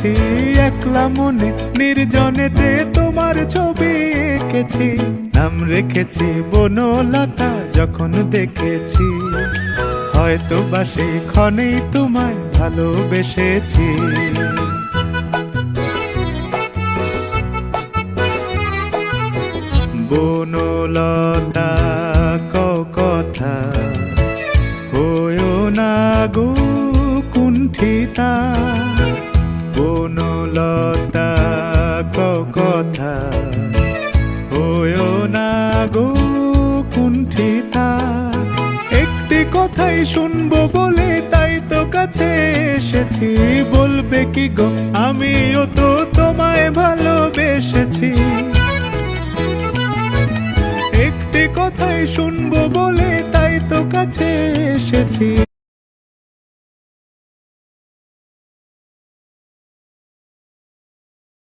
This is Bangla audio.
এসেছি একলা মনে নির্জনেতে তোমার ছবি এঁকেছি, নাম রেখেছি বনলতা যখন দেখেছি, হয়তো বা সেই ক্ষণেই তোমায় ভালোবেসেছি। বনলতা কথা হয়ো না গো কুণ্ঠিতা, বনলতা কথা হয়ো না গো কুণ্ঠিতা। একটি কথাই শুনবো বলে তাই তো কাছে এসেছি, বলবে কি গো আমিও তো তোমায় ভালোবেসেছি। একটি কথাই শুনবো বলে তাই তো কাছে এসেছি।